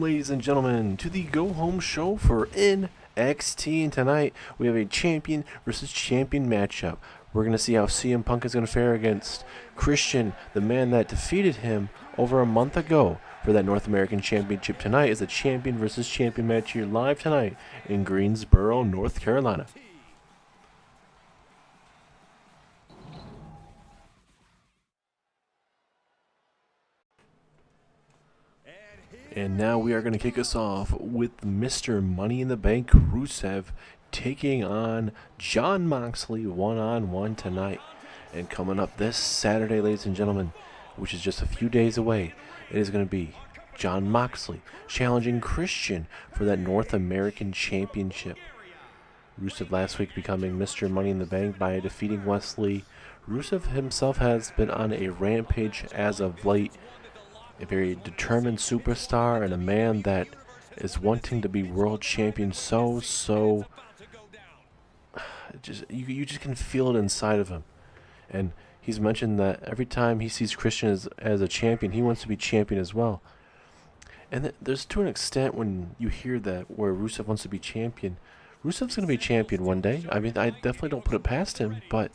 ladies and gentlemen, to the go-home show for NXT. And tonight, we have a champion versus champion matchup. We're going to see how CM Punk is going to fare against Christian, the man that defeated him over a month ago for that North American Championship. Tonight is a champion versus champion match here live tonight in Greensboro, North Carolina. And now we are going to kick us off with Mr. Money in the Bank Rusev taking on Jon Moxley one-on-one tonight. And coming up this Saturday, ladies and gentlemen, which is just a few days away, it is going to be Jon Moxley challenging Christian for that North American Championship. Rusev last week becoming Mr. Money in the Bank by defeating Wesley. Rusev himself has been on a rampage as of late. A very determined superstar and a man that is wanting to be world champion you just can feel it inside of him. And he's mentioned that every time he sees Christian as a champion, he wants to be champion as well. And there's to an extent when you hear that where Rusev wants to be champion, Rusev's going to be champion one day. I mean, I definitely don't put it past him, but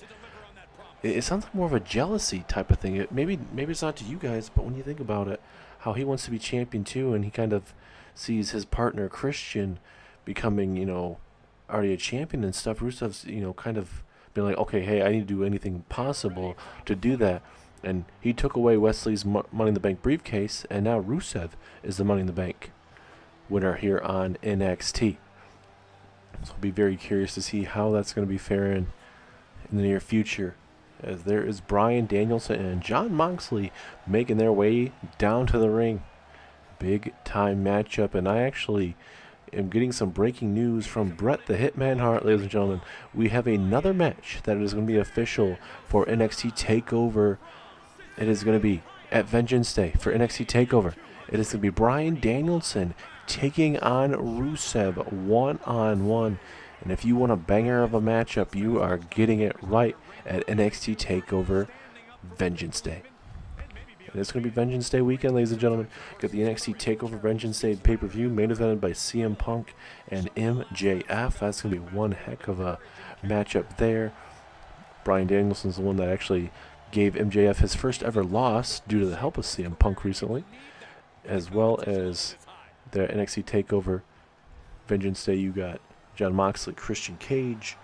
it sounds like more of a jealousy type of thing. Maybe it's not to you guys, but when you think about it, how he wants to be champion too, and he kind of sees his partner Christian becoming, already a champion and stuff. Rusev's, kind of being like, okay, hey, I need to do anything possible to do that. And he took away Wesley's Money in the Bank briefcase, and now Rusev is the Money in the Bank winner here on NXT. So I'll be very curious to see how that's going to be faring in the near future, as there is Bryan Danielson and Jon Moxley making their way down to the ring. Big time matchup, and I actually am getting some breaking news from Bret the Hitman Hart, ladies and gentlemen. We have another match that is going to be official for NXT TakeOver. It is going to be at Vengence Day for NXT TakeOver. It is going to be Bryan Danielson taking on Rusev one-on-one. And if you want a banger of a matchup, you are getting it right at NXT TakeOver Vengence Day. And it's going to be Vengeance Day weekend, ladies and gentlemen. Got the NXT TakeOver Vengeance Day pay-per-view, main evented by CM Punk and MJF. That's going to be one heck of a matchup there. Bryan Danielson's the one that actually gave MJF his first ever loss due to the help of CM Punk recently, as well as the NXT TakeOver Vengeance Day. You got Jon Moxley, Christian Cage,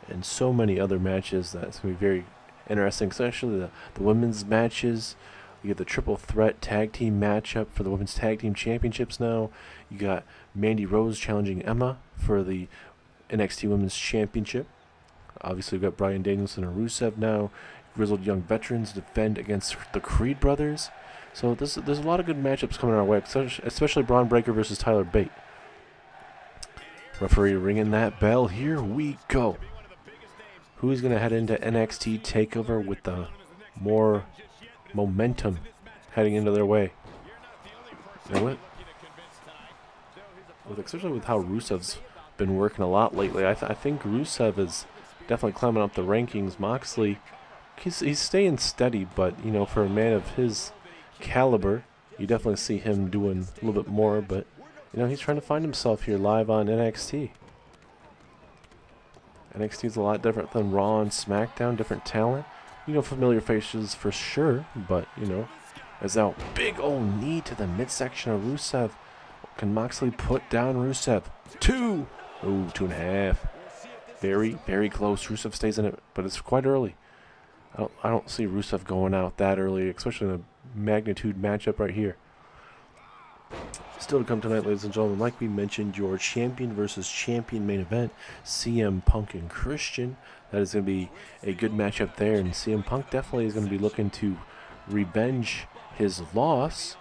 and so many other matches that's going to be very interesting, especially the women's matches. You get the triple threat tag team matchup for the women's tag team championships now. You got Mandy Rose challenging Emma for the NXT Women's Championship. Obviously, we've got Bryan Danielson and Rusev now. Grizzled Young Veterans defend against the Creed brothers. So there's a lot of good matchups coming our way, especially Braun Breaker versus Tyler Bate. Referee ringing that bell. Here we go. Who's going to head into NXT TakeOver with the more momentum heading into their way? Especially with how Rusev's been working a lot lately, I think Rusev is definitely climbing up the rankings. Moxley, he's staying steady, but for a man of his caliber, you definitely see him doing a little bit more. But he's trying to find himself here live on NXT. NXT is a lot different than Raw and SmackDown, different talent. Familiar faces for sure, but, as that big old knee to the midsection of Rusev. Can Moxley put down Rusev? 2! Ooh, 2.5. Very, very close. Rusev stays in it, but it's quite early. I don't see Rusev going out that early, especially in a magnitude matchup right here. Still to come tonight, ladies and gentlemen, like we mentioned, your champion versus champion main event, CM Punk and Christian. That is going to be a good matchup there, and CM Punk definitely is going to be looking to revenge his loss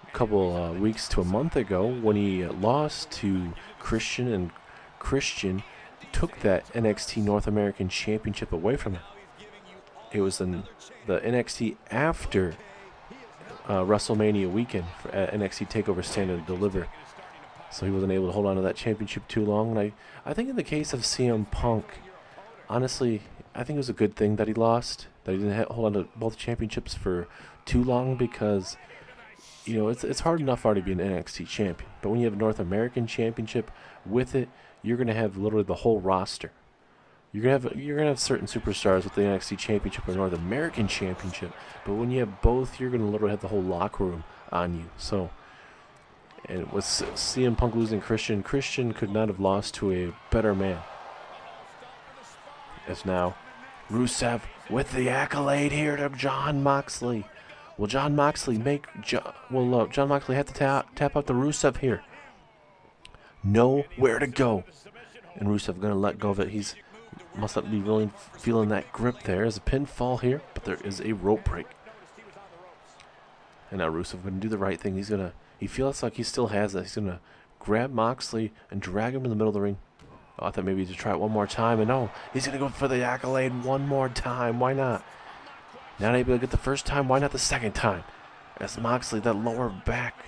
a couple weeks to a month ago when he lost to Christian, and Christian took that NXT North American Championship away from him. It was in the NXT after WrestleMania weekend at NXT TakeOver Stand and Deliver. So he wasn't able to hold on to that championship too long. And I think in the case of CM Punk, honestly, I think it was a good thing that he lost, that he didn't hold on to both championships for too long, because you know, it's hard enough already to be an NXT champion, but when you have a North American Championship with it, you're gonna have literally the whole roster. You're gonna have certain superstars with the NXT Championship or North American Championship, but when you have both, you're gonna literally have the whole locker room on you. So, and with CM Punk losing Christian could not have lost to a better man. As now, Rusev with the accolade here to Jon Moxley. Will Jon Moxley Jon Moxley have to tap out the Rusev here? Nowhere to go. And Rusev gonna let go of it. He's must not be really feeling that grip there. There's a pinfall here, but there is a rope break. And now Rusev gonna do the right thing. He feels like he still has that. He's gonna grab Moxley and drag him in the middle of the ring. Oh, I thought maybe he'd try it one more time, and no, he's gonna go for the accolade one more time. Why not? Not able to get the first time. Why not the second time? As Moxley, that lower back,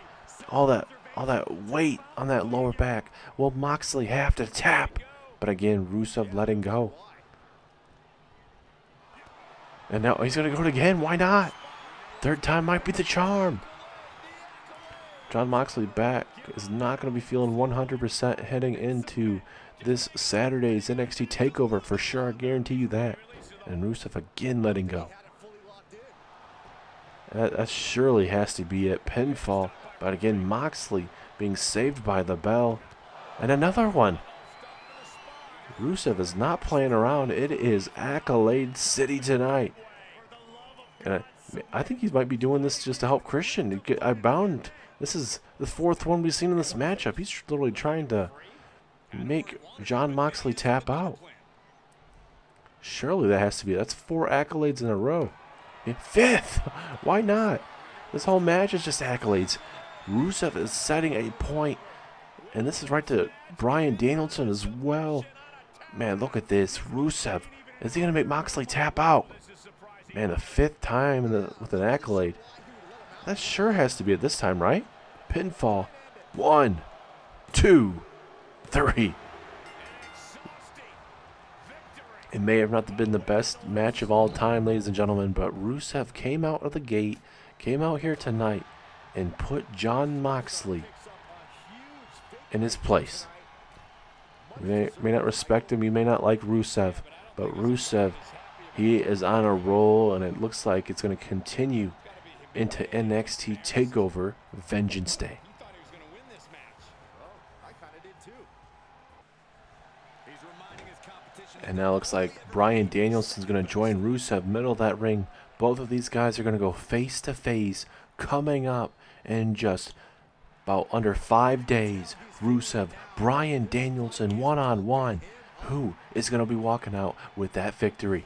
all that weight on that lower back. Will Moxley have to tap? But again, Rusev letting go. And now he's going to go again. Why not? Third time might be the charm. Jon Moxley back is not going to be feeling 100% heading into this Saturday's NXT TakeOver for sure. I guarantee you that. And Rusev again letting go. That surely has to be it. Pinfall. But again, Moxley being saved by the bell. And another one. Rusev is not playing around. It is Accolade City tonight. And I think he might be doing this just to help Christian. This is the fourth one we've seen in this matchup. He's literally trying to make Jon Moxley tap out. Surely that has to be. That's 4 accolades in a row. Yeah, 5th. Why not? This whole match is just accolades. Rusev is setting a point. And this is right to Bryan Danielson as well. Man, look at this. Rusev. Is he going to make Moxley tap out? Man, the 5th time with an accolade. That sure has to be it this time, right? Pinfall. 1, 2, 3. It may have not been the best match of all time, ladies and gentlemen, but Rusev came out of the gate, came out here tonight, and put Jon Moxley in his place. You may not respect him, you may not like Rusev, but Rusev, he is on a roll, and it looks like it's going to continue into NXT TakeOver Vengeance Day. And now it looks like Bryan Danielson's going to join Rusev middle of that ring. Both of these guys are going to go face to face coming up in just about under 5 days. Rusev, Bryan Danielson one-on-one. Who is going to be walking out with that victory?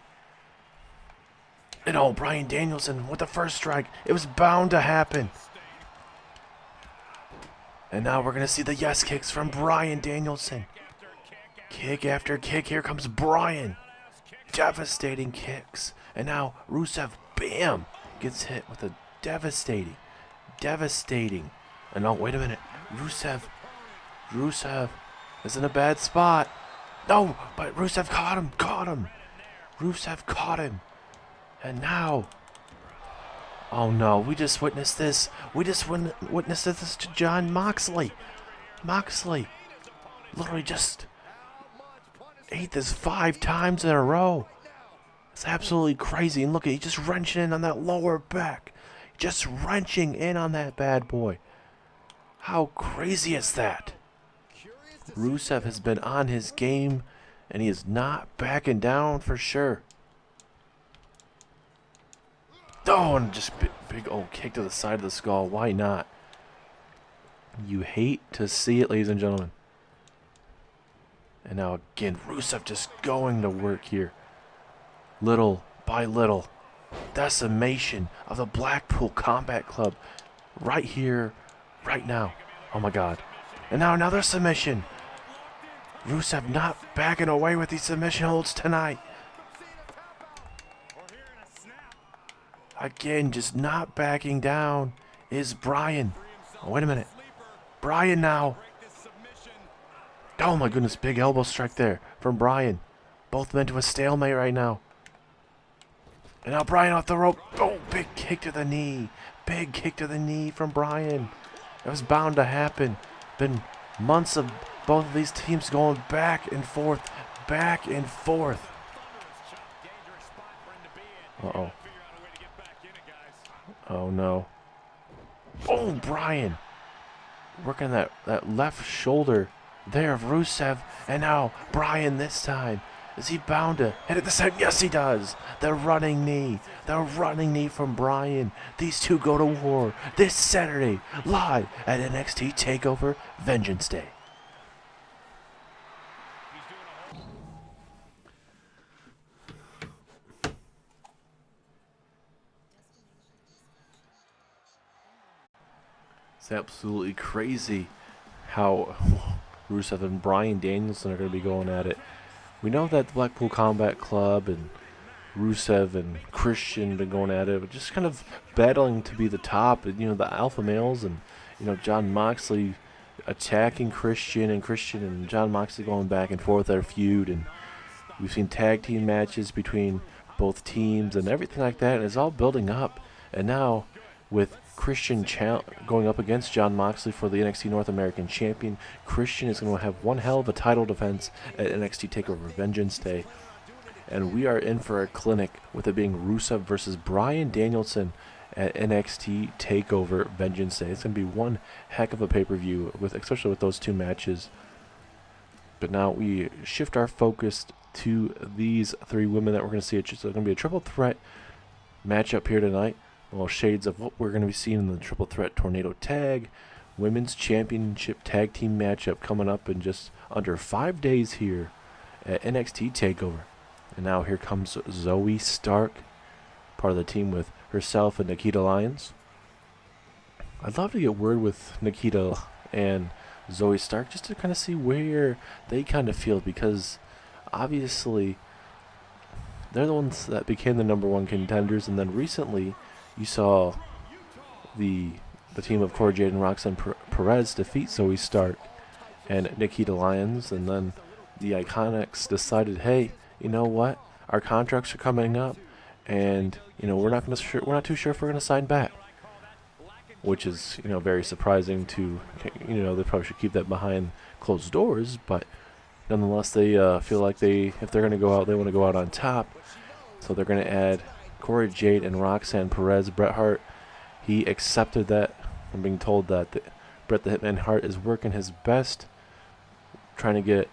And oh, Bryan Danielson with the first strike. It was bound to happen. And now we're going to see the yes kicks from Bryan Danielson. Kick after kick. Here comes Bryan. Devastating kicks. And now Rusev, bam, gets hit with a devastating. And oh, wait a minute. Rusev is in a bad spot. No, but Rusev caught him. Rusev caught him. And now, oh no, we just witnessed this. We just witnessed this to Jon Moxley. Moxley literally just ate this 5 times in a row. It's absolutely crazy. And look, he's just wrenching in on that lower back. Just wrenching in on that bad boy. How crazy is that? Rusev has been on his game, and he is not backing down for sure. Oh, and just big old kick to the side of the skull. Why not? You hate to see it, ladies and gentlemen. And now again, Rusev just going to work here. Little by little. Decimation of the Blackpool Combat Club. Right here, right now. Oh my God. And now another submission. Rusev not backing away with these submission holds tonight. Again, just not backing down is Bryan. Oh, wait a minute. Bryan now. Oh my goodness, big elbow strike there from Bryan. Both men to a stalemate right now. And now Bryan off the rope. Oh, big kick to the knee. Big kick to the knee from Bryan. It was bound to happen. Been months of both of these teams going back and forth, back and forth. Uh-oh. Oh, no. Oh, Bryan. Working that left shoulder there of Rusev. And now Bryan this time. Is he bound to hit it this time? Yes, he does. The running knee. The running knee from Bryan. These two go to war this Saturday live at NXT TakeOver Vengeance Day. It's absolutely crazy how Rusev and Bryan Danielson are going to be going at it. We know that the Blackpool Combat Club and Rusev and Christian been going at it, but just kind of battling to be the top, and, the alpha males, and, Jon Moxley attacking Christian and Jon Moxley going back and forth their feud, and we've seen tag team matches between both teams and everything like that, and it's all building up. And now with Christian going up against Jon Moxley for the NXT North American Champion, Christian is going to have one hell of a title defense at NXT TakeOver Vengeance Day. And we are in for a clinic, with it being Rusev versus Bryan Danielson at NXT TakeOver Vengeance Day. It's going to be one heck of a pay-per-view, especially with those two matches. But now we shift our focus to these three women that we're going to see. It's going to be a triple threat matchup here tonight. Well, shades of what we're going to be seeing in the triple threat tornado tag women's championship tag team matchup coming up in just under 5 days here at NXT TakeOver. And now here comes Zoe Stark, part of the team with herself and Nikita Lyons. I'd love to get word with Nikita and Zoe Stark just to kind of see where they kind of feel, because obviously they're the ones that became the number one contenders, and then recently you saw the team of Cora Jade and Roxanne Perez defeat Zoe Stark and Nikita Lyons, and then the Iconics decided, hey, you know what? Our contracts are coming up, and we're not too sure if we're going to sign back, which is very surprising to they probably should keep that behind closed doors, but nonetheless they feel like if they're going to go out, they want to go out on top, so they're going to add Cora Jade and Roxanne Perez. Bret Hart, he accepted that. I'm being told that Bret the Hitman Hart is working his best, trying to get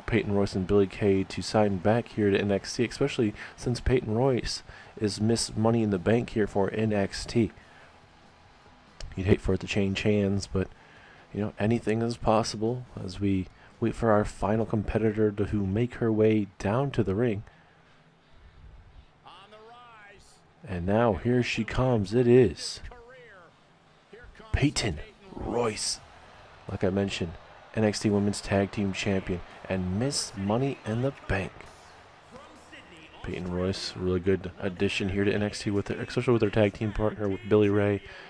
Peyton Royce and Billy Kay to sign back here to NXT, especially since Peyton Royce is Miss Money in the Bank here for NXT. You'd hate for it to change hands, but anything is possible as we wait for our final competitor to make her way down to the ring. And now here she comes. It is Peyton Royce, like I mentioned, NXT Women's Tag Team Champion and Miss Money in the Bank. Peyton Royce, really good addition here to NXT, especially with her tag team partner with Billy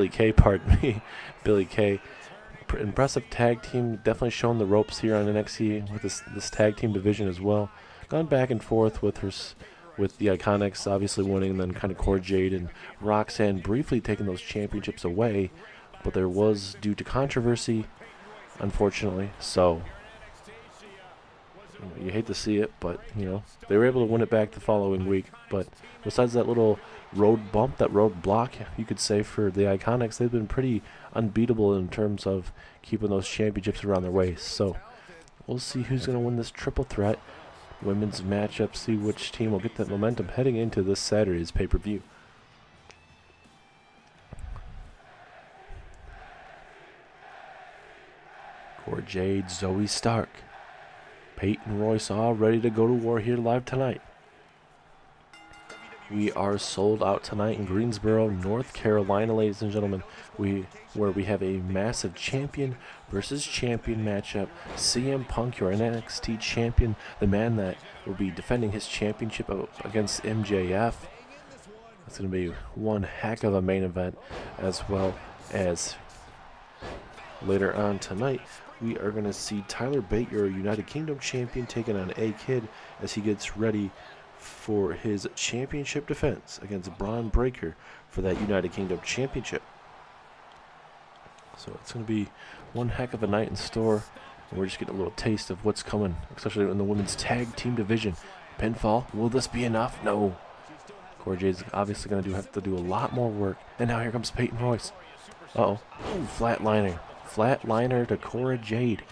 Kay, pardon me, Billy Kay. Impressive tag team, definitely showing the ropes here on NXT with this tag team division as well. Gone back and forth with the Iconics obviously winning, and then kind of Cora Jade and Roxanne briefly taking those championships away, but there was due to controversy, unfortunately. So you hate to see it, but they were able to win it back the following week. But besides that little road bump, that road block, you could say, for the Iconics, they've been pretty unbeatable in terms of keeping those championships around their waist. So we'll see who's going to win this triple threat women's matchup, see which team will get that momentum heading into this Saturday's pay-per-view. Cora Jade, Zoe Stark, Peyton Royce, all ready to go to war here live tonight. We are sold out tonight in Greensboro, North Carolina, ladies and gentlemen, where we have a massive champion versus champion matchup. CM Punk, your NXT champion, the man that will be defending his championship against MJF. It's going to be one heck of a main event, as well as later on tonight, we are going to see Tyler Bate, your United Kingdom champion, taking on A-Kid as he gets ready for his championship defense against Braun Breaker for that United Kingdom Championship. So it's going to be one heck of a night in store. And we're just getting a little taste of what's coming, especially in the women's tag team division. Pinfall, will this be enough? No. Cora Jade's obviously going to have to do a lot more work. And now here comes Peyton Royce. Uh-oh. Ooh, flatliner. Flatliner to Cora Jade.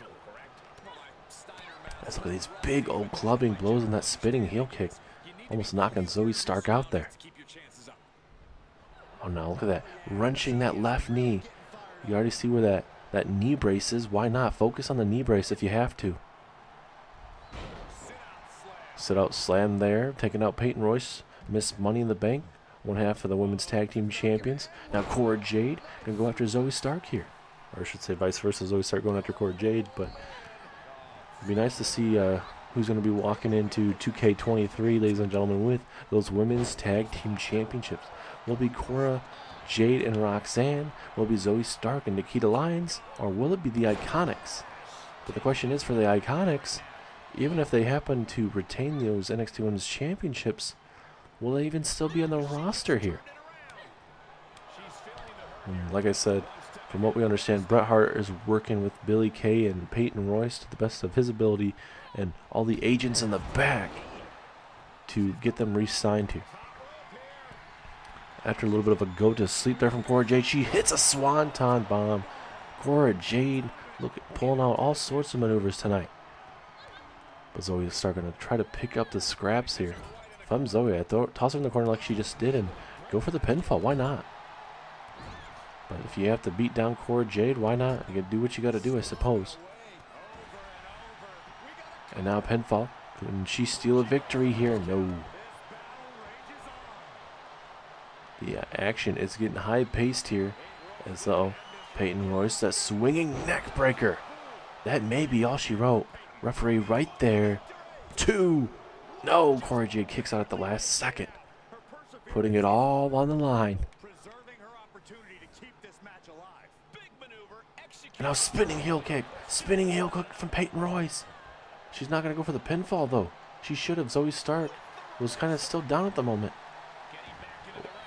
Let's look at these big old clubbing blows and that spinning heel kick. Almost knocking Zoe Stark out there. Oh no, look at that. Wrenching that left knee. You already see where that knee brace is. Why not? Focus on the knee brace if you have to. Sit out slam there. Taking out Peyton Royce. Miss Money in the Bank. One half of the women's tag team champions. Now Cora Jade going to go after Zoe Stark here. Or I should say vice versa. Zoe Stark going after Cora Jade. But it'd be nice to see who's going to be walking into 2K23, ladies and gentlemen, with those women's tag team championships. Will it be Cora Jade and Roxanne? Will it be Zoe Stark and Nikita Lyons? Or will it be the Iconics? But the question is, for the Iconics, even if they happen to retain those NXT Women's Championships, will they even still be on the roster here? And like I said, from what we understand, Bret Hart is working with Billy Kay and Peyton Royce to the best of his ability and all the agents in the back to get them re-signed here. After a little bit of a go to sleep there from Cora Jade, she hits a swanton bomb. Cora Jade pulling out all sorts of maneuvers tonight. But Zoe is starting to try to pick up the scraps here. If I'm Zoe, I'd toss her in the corner like she just did and go for the pinfall. Why not? But if you have to beat down Cora Jade, why not? You can do what you got to do, I suppose. And now pinfall. Can she steal a victory here? No. The action is getting high-paced here. As Peyton Royce, that swinging neck breaker. That may be all she wrote. Referee right there. 2. No, Cora Jade kicks out at the last second. Putting it all on the line. And now spinning heel kick. Spinning heel kick from Peyton Royce. She's not going to go for the pinfall, though. She should have. Zoe Stark was kind of still down at the moment.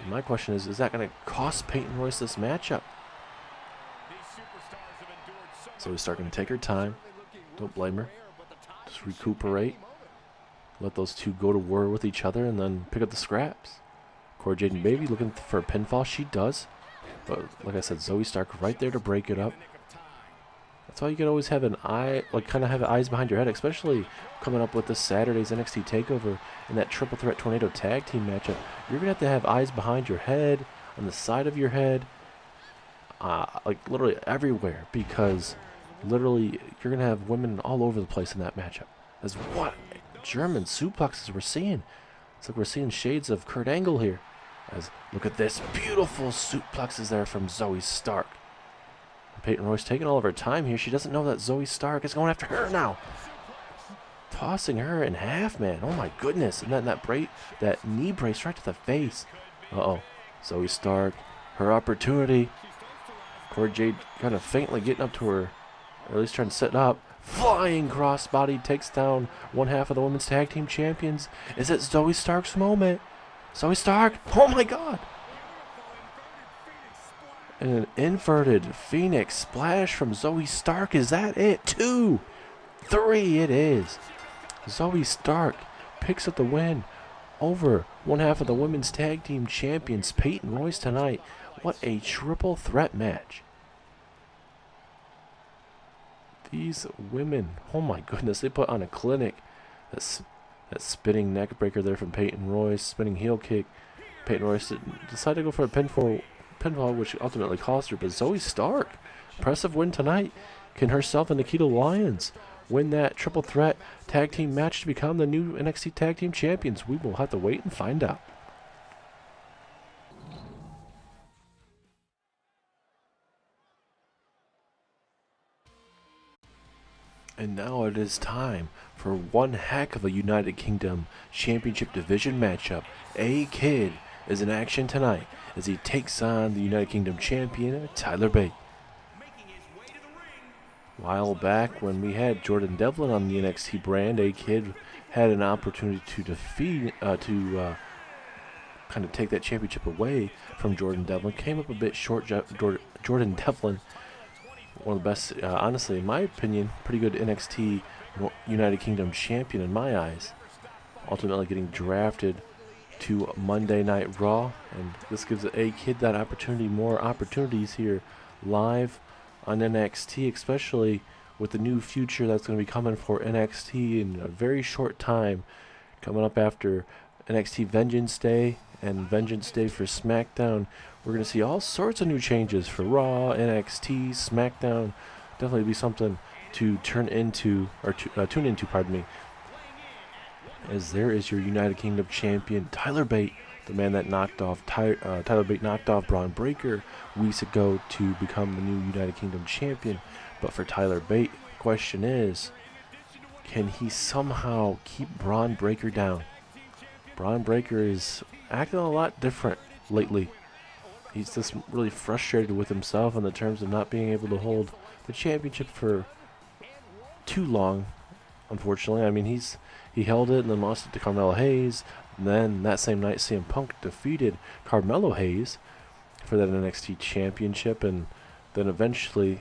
My question is that going to cost Peyton Royce this matchup? Zoe Stark going to take her time. Don't blame her. Just recuperate. Let those two go to war with each other and then pick up the scraps. Cora Jade and Baby looking for a pinfall. She does. But like I said, Zoe Stark right there to break it up. That's why you can always have an eye, kind of have eyes behind your head, especially coming up with this Saturday's NXT TakeOver and that Triple Threat Tornado Tag Team matchup. You're going to have eyes behind your head, on the side of your head, literally everywhere, because literally you're going to have women all over the place in that matchup. As what German suplexes we're seeing. It's like we're seeing shades of Kurt Angle here. As look at this beautiful suplexes there from Zoe Stark. Peyton Royce taking all of her time here. She doesn't know that Zoe Stark is going after her now. Tossing her in half, man. Oh my goodness. And then that knee brace right to the face. Uh-oh. Zoe Stark. Her opportunity. Cora Jade kind of faintly getting up to her. Or at least trying to set up. Flying crossbody takes down one half of the women's tag team champions. Is it Zoe Stark's moment? Zoe Stark. Oh my god. And an inverted Phoenix splash from Zoe Stark. Is that it? 2, 3, it is. Zoe Stark picks up the win over one half of the women's tag team champions, Peyton Royce, tonight. What a triple threat match. These women, oh my goodness, they put on a clinic. That spinning neck breaker there from Peyton Royce, spinning heel kick. Peyton Royce decided to go for a pinfall, which ultimately cost her. But Zoe Stark, impressive win tonight. Can herself and Nikita Lyons win that triple threat tag team match to become the new NXT tag team champions? We will have to wait and find out. And now it is time for one heck of a United Kingdom Championship Division matchup. A-Kid is in action tonight as he takes on the United Kingdom Champion, Tyler Bate. A while back when we had Jordan Devlin on the NXT brand, A-Kid had an opportunity to defeat, kind of take that championship away from Jordan Devlin. Came up a bit short. Jordan Devlin, one of the best, honestly, in my opinion, pretty good NXT United Kingdom champion in my eyes. Ultimately getting drafted to Monday Night Raw, and this gives A-Kid that opportunity, more opportunities here live on NXT, especially with the new future that's going to be coming for NXT in a very short time, coming up after NXT Vengence Day and Vengence Day for SmackDown. We're going to see all sorts of new changes for Raw, NXT, SmackDown. Definitely be something to tune into, pardon me, as there is your United Kingdom champion, Tyler Bate, the man that Tyler Bate knocked off Braun Breaker weeks ago to become the new United Kingdom champion. But for Tyler Bate, the question is, can he somehow keep Braun Breaker down? Braun Breaker is acting a lot different lately. He's just really frustrated with himself in the terms of not being able to hold the championship for too long, unfortunately. I mean, he held it and then lost it to Carmelo Hayes. And then that same night, CM Punk defeated Carmelo Hayes for that NXT championship. And then eventually,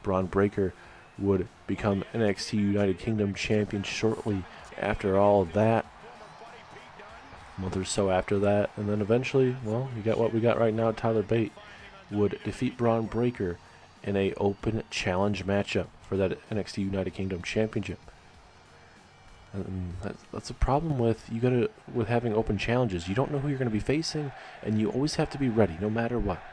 Braun Breaker would become NXT United Kingdom champion shortly after all of that. A month or so after that. And then eventually, well, you got what we got right now. Tyler Bate would defeat Braun Breaker in a open challenge matchup for that NXT United Kingdom championship. And that's a problem with having open challenges. You don't know who you're going to be facing, and you always have to be ready, no matter what.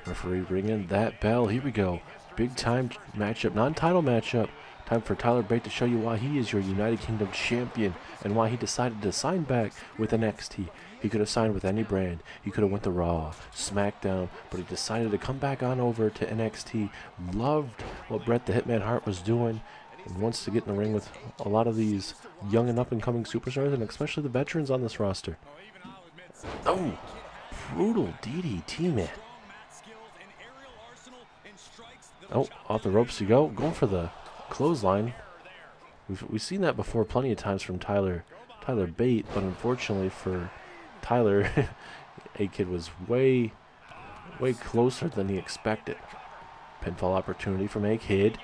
Referee ringing that bell. Here we go. Big time matchup, non-title matchup. Time for Tyler Bate to show you why he is your United Kingdom champion and why he decided to sign back with NXT. He could have signed with any brand. He could have went to Raw, SmackDown, but he decided to come back on over to NXT. Loved what Bret the Hitman Hart was doing and wants to get in the ring with a lot of these young and up-and-coming superstars, and especially the veterans on this roster. Oh, brutal DDT, man. Oh, off the ropes you go. Going for the clothesline. We've seen that before plenty of times from Tyler Bate, but unfortunately for Tyler, A-Kid was way closer than he expected. Pinfall opportunity from A-Kid.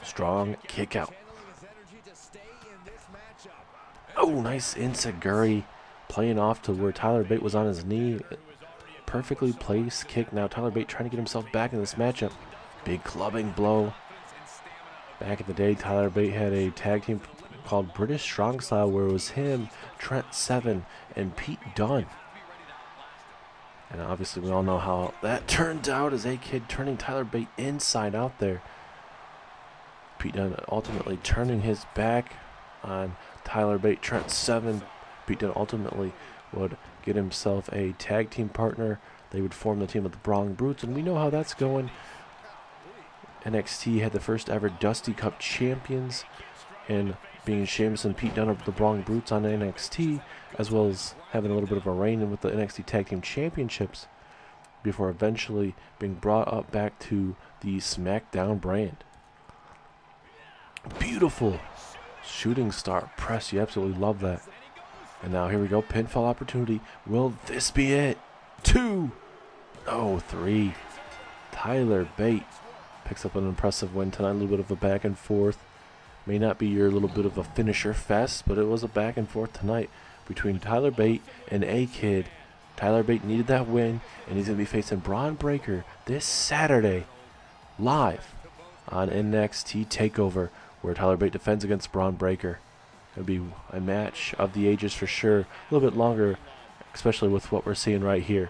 Strong kick out. Oh, nice enziguri, playing off to where Tyler Bate was on his knee. Perfectly placed kick. Now Tyler Bate trying to get himself back in this matchup. Big clubbing blow. Back in the day, Tyler Bate had a tag team called British Strong Style, where it was him, Trent Seven, and Pete Dunne. And obviously we all know how that turned out, as A-Kid turning Tyler Bate inside out there. Pete Dunne ultimately turning his back on Tyler Bate, Trent Seven. Pete Dunne ultimately would get himself a tag team partner. They would form the team of the Brawling Brutes, and we know how that's going. NXT had the first ever Dusty Cup champions, and being Sheamus and Pete Dunne of the Brawling Brutes on NXT, as well as having a little bit of a reign with the NXT Tag Team Championships, before eventually being brought up back to the SmackDown brand. Beautiful shooting star press. You absolutely love that. And now here we go. Pinfall opportunity. Will this be it? 2. Oh, 3. Tyler Bate picks up an impressive win tonight. A little bit of a back and forth. May not be your little bit of a finisher fest, but it was a back and forth tonight between Tyler Bate and A-Kid. Tyler Bate needed that win, and he's going to be facing Braun Breaker this Saturday live on NXT TakeOver, where Tyler Bate defends against Braun Breaker. It'll be a match of the ages for sure. A little bit longer, especially with what we're seeing right here.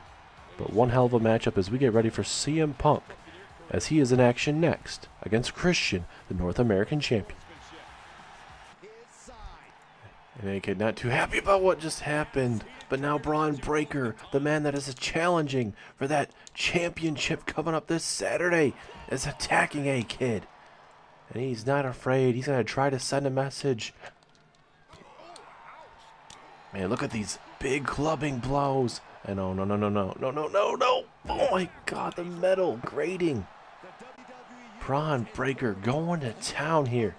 But one hell of a matchup as we get ready for CM Punk, as he is in action next against Christian, the North American champion. And A-Kid not too happy about what just happened, but now Braun Breaker, the man that is challenging for that championship coming up this Saturday, is attacking A-Kid. And he's not afraid. He's going to try to send a message. Man, look at these big clubbing blows. And no. Oh my God, the metal grating. Braun Breaker going to town here.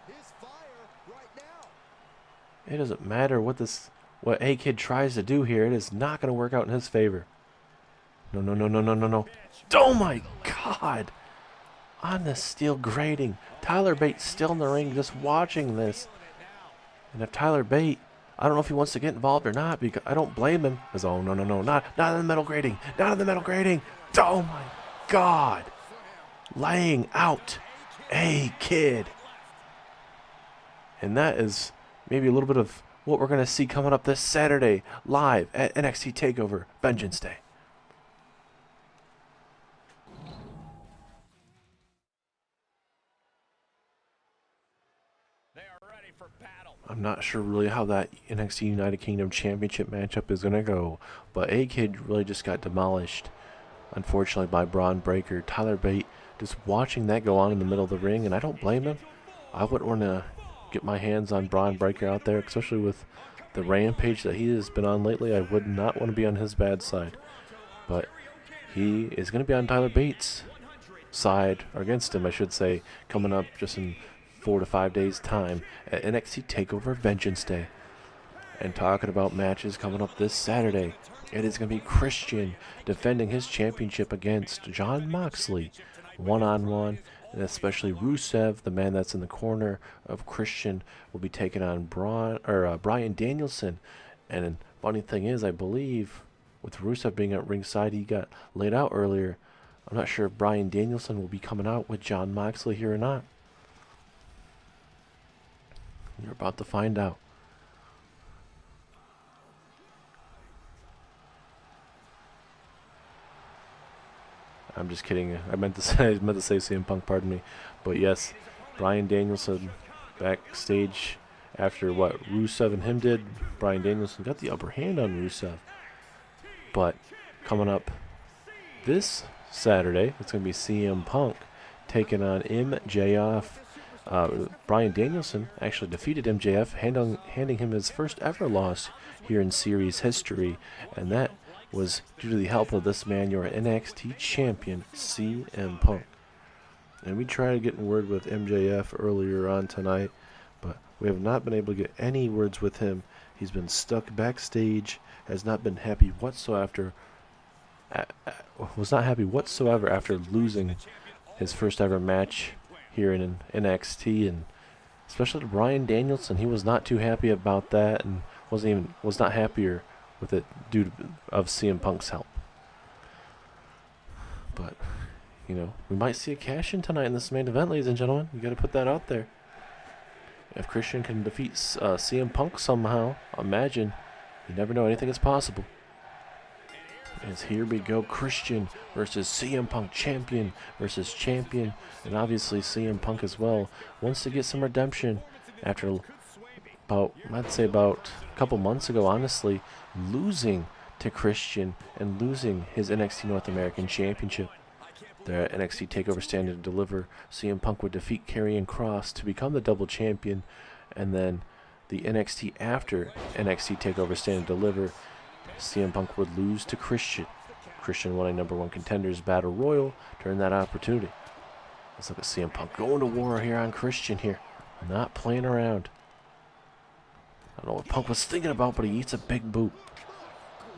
It doesn't matter what A-Kid tries to do here. It is not going to work out in his favor. No, no, no, no, no, no, no. Oh my God. On the steel grating. Tyler Bate still in the ring just watching this. And if Tyler Bate, I don't know if he wants to get involved or not, because I don't blame him. Because, oh, no, no, no, not on the metal grating. Not on the metal grating. Oh my God. Laying out A-Kid. And that is maybe a little bit of what we're going to see coming up this Saturday live at NXT TakeOver Vengeance Day. I'm not sure really how that NXT United Kingdom Championship matchup is going to go, but A-Kid really just got demolished, unfortunately, by Braun Breaker. Tyler Bate just watching that go on in the middle of the ring, and I don't blame him. I wouldn't want to get my hands on Braun Breaker out there, especially with the rampage that he has been on lately. I would not want to be on his bad side, but he is going to be on Tyler Bate's side, or against him, I should say, coming up just in 4 to 5 days time at NXT TakeOver Vengeance Day. And talking about matches coming up this Saturday, it is going to be Christian defending his championship against Jon Moxley one-on-one, and especially Rusev, the man that's in the corner of Christian, will be taking on Bryan Danielson. And funny thing is, I believe with Rusev being at ringside, he got laid out earlier. I'm not sure if Bryan Danielson will be coming out with Jon Moxley here or not. You're about to find out. I'm just kidding. I meant to say CM Punk, pardon me. But yes, Bryan Danielson backstage after what Rusev and him did. Bryan Danielson got the upper hand on Rusev. But coming up this Saturday, it's going to be CM Punk taking on MJF. Bryan Danielson actually defeated MJF, handing him his first ever loss here in series history, and that was due to the help of this man, your NXT Champion CM Punk. And we tried to get in word with MJF earlier on tonight, but we have not been able to get any words with him. He's been stuck backstage, has not been happy whatsoever. Was not happy whatsoever after losing his first ever match here in NXT, and especially to Bryan Danielson, he was not too happy about that, and was not happier with it due to CM Punk's help. But we might see a cash in tonight in this main event, ladies and gentlemen. You got to put that out there. If Christian can defeat CM Punk somehow, imagine. You never know, anything is possible. As here we go, Christian versus CM Punk, champion versus champion. And obviously CM Punk as well wants to get some redemption after I'd say about a couple months ago, honestly, losing to Christian and losing his NXT North American Championship. The NXT TakeOver Stand and Deliver, CM Punk would defeat Karrion Kross to become the double champion, and then the NXT after NXT TakeOver Stand and Deliver, CM Punk would lose to Christian. Christian won a #1 Contenders Battle Royal during that opportunity. Let's look at CM Punk going to war here on Christian here. Not playing around. I don't know what Punk was thinking about, but he eats a big boot.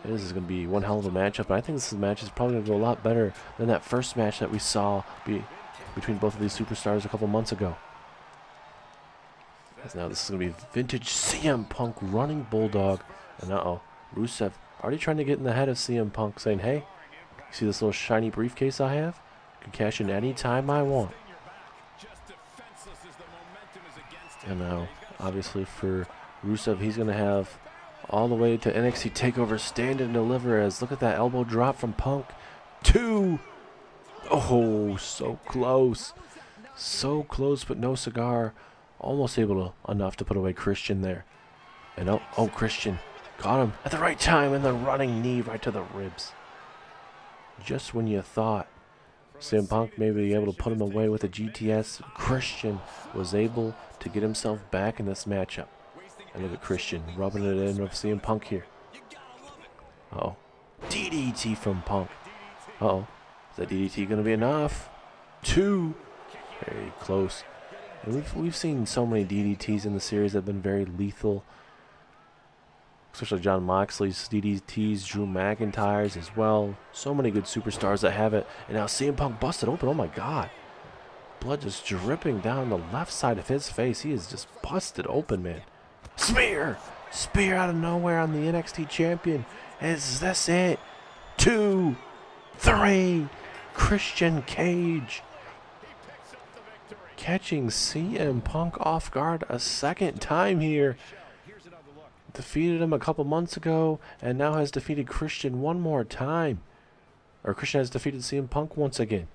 This is going to be one hell of a matchup, but I think this match is probably going to go a lot better than that first match that we saw between both of these superstars a couple months ago. As now this is going to be vintage CM Punk running Bulldog. And Rusev already trying to get in the head of CM Punk, saying, hey, you see this little shiny briefcase I have? I can cash in any time I want. And now, obviously for Rusev, he's going to have all the way to NXT TakeOver Stand and Deliver, as look at that elbow drop from Punk. 2! Oh, so close. So close, but no cigar. Almost enough to put away Christian there. And Christian caught him at the right time, and the running knee right to the ribs. Just when you thought CM Punk may be able to put him away with a GTS, Christian was able to get himself back in this matchup. And look at Christian rubbing it in with CM Punk here. DDT from Punk. Is that DDT going to be enough? 2. Very close. And we've seen so many DDTs in the series that have been very lethal. Especially Jon Moxley's DDTs, Drew McIntyre's as well. So many good superstars that have it. And now CM Punk busted open. Oh my God. Blood just dripping down the left side of his face. He is just busted open, man. Spear! Spear out of nowhere on the NXT Champion. Is this it? 2, 3. Christian Cage catching CM Punk off guard a second time here. Defeated him a couple months ago and now has defeated Christian one more time. Or Christian has defeated CM Punk once again.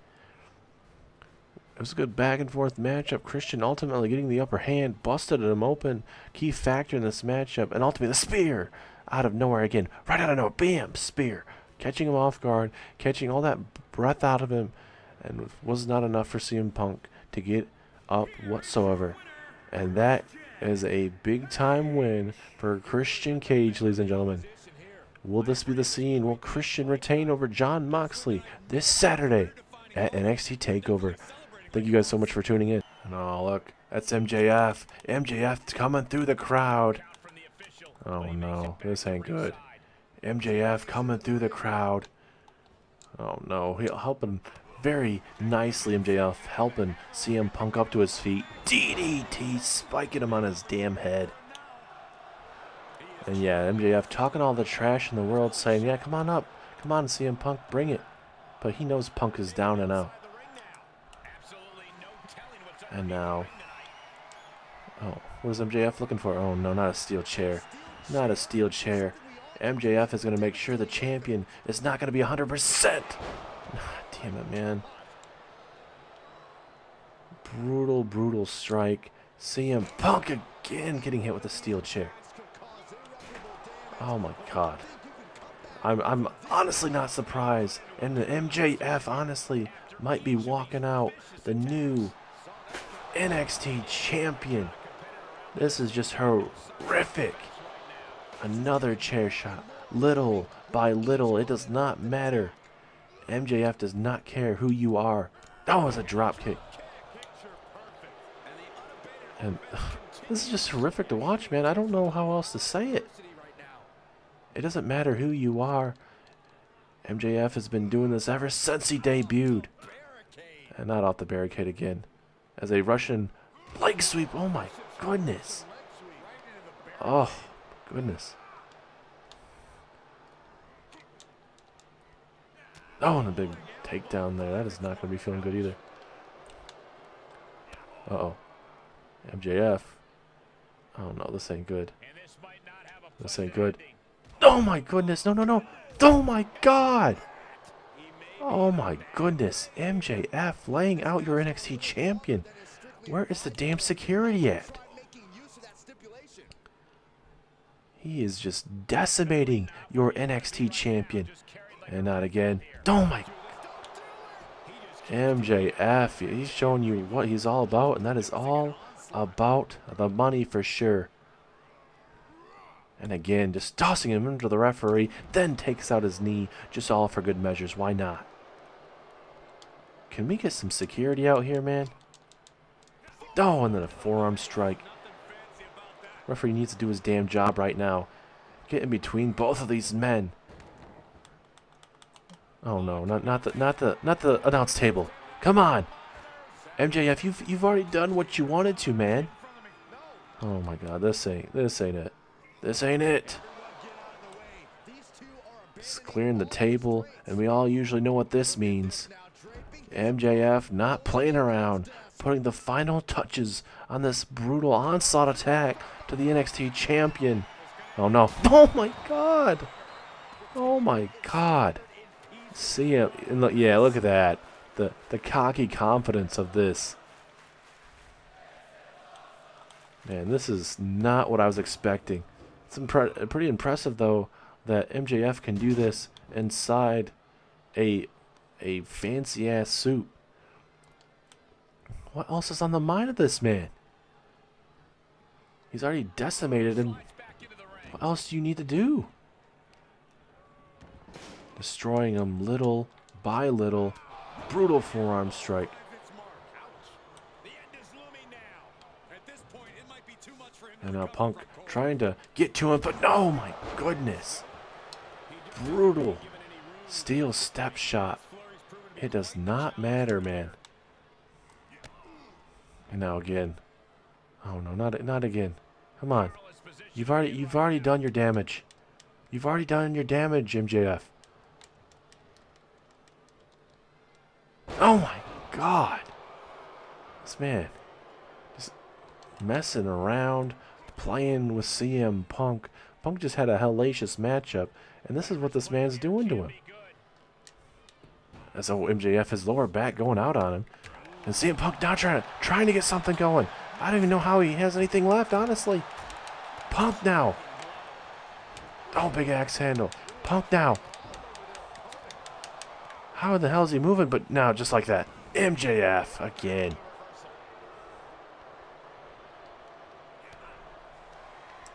It was a good back and forth matchup. Christian ultimately getting the upper hand, busted him open. Key factor in this matchup. And ultimately the spear out of nowhere again. Right out of nowhere. Bam! Spear. Catching him off guard. Catching all that breath out of him. And was not enough for CM Punk to get up whatsoever. And that is a big time win for Christian Cage, ladies and gentlemen. Will this be the scene? Will Christian retain over Jon Moxley this Saturday at NXT TakeOver? Thank you guys so much for tuning in. Oh, look, that's MJF. MJF coming through the crowd. Oh, no, this ain't good. MJF coming through the crowd. Oh, no, he'll help him very nicely. MJF helping CM Punk up to his feet. DDT spiking him on his damn head. And yeah, MJF talking all the trash in the world, saying, yeah, come on up. Come on, CM Punk, bring it. But he knows Punk is down and out. And now, oh, what is MJF looking for? Oh no, not a steel chair. Not a steel chair. MJF is going to make sure the champion is not going to be 100%. Damn it, man. Brutal, brutal strike. CM Punk again getting hit with a steel chair. Oh my God. I'm honestly not surprised. And the MJF honestly might be walking out the new NXT Champion. This is just horrific. Another chair shot. Little by little. It does not matter. MJF does not care who you are. That was a drop kick. And this is just horrific to watch, man. I don't know how else to say it. It doesn't matter who you are. MJF has been doing this ever since he debuted. And not off the barricade again. As a Russian leg sweep. Oh my goodness. Oh, goodness. Oh, and a big takedown there. That is not going to be feeling good either. Uh-oh. MJF. Oh no, this ain't good. This ain't good. Oh my goodness. No, no, no. Oh my God. Oh my goodness. MJF laying out your NXT champion. Where is the damn security at? He is just decimating your NXT champion. And not again. Oh my. MJF. He's showing you what he's all about. And that is all about the money for sure. And again, just tossing him into the referee. Then takes out his knee. Just all for good measures. Why not? Can we get some security out here, man? Oh, and then a forearm strike. Referee needs to do his damn job right now. Get in between both of these men. Oh no, not the announce table. Come on, MJF, you've already done what you wanted to, man. Oh my God, this ain't it. This ain't it. It's clearing the table, and we all usually know what this means. MJF not playing around, putting the final touches on this brutal onslaught attack to the NXT champion. Oh no. Oh my God. Oh my God. See him. Look, yeah, look at that. The cocky confidence of this. Man, this is not what I was expecting. It's pretty impressive, though, that MJF can do this inside a fancy-ass suit. What else is on the mind of this man? He's already decimated him. What else do you need to do? Destroying him little by little. Brutal forearm strike. And now Punk trying to get to him, but no, my goodness. Brutal steel step shot. It does not matter, man. And now again. Oh no, not again. Come on. You've already done your damage. You've already done your damage, MJF. Oh my God. This man just messing around, playing with CM Punk. Punk just had a hellacious matchup, and this is what this man's doing to him. As though MJF, his lower back going out on him. And CM Punk now trying to get something going. I don't even know how he has anything left, honestly. Punk now. Oh, big axe handle. Punk now. How in the hell is he moving? But now, just like that. MJF again.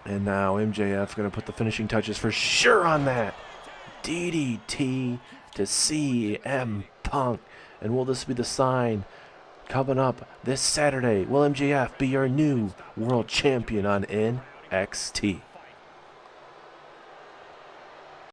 And now MJF going to put the finishing touches for sure on that. DDT to CM Punk. And will this be the sign coming up this Saturday? Will MJF be your new world champion on NXT?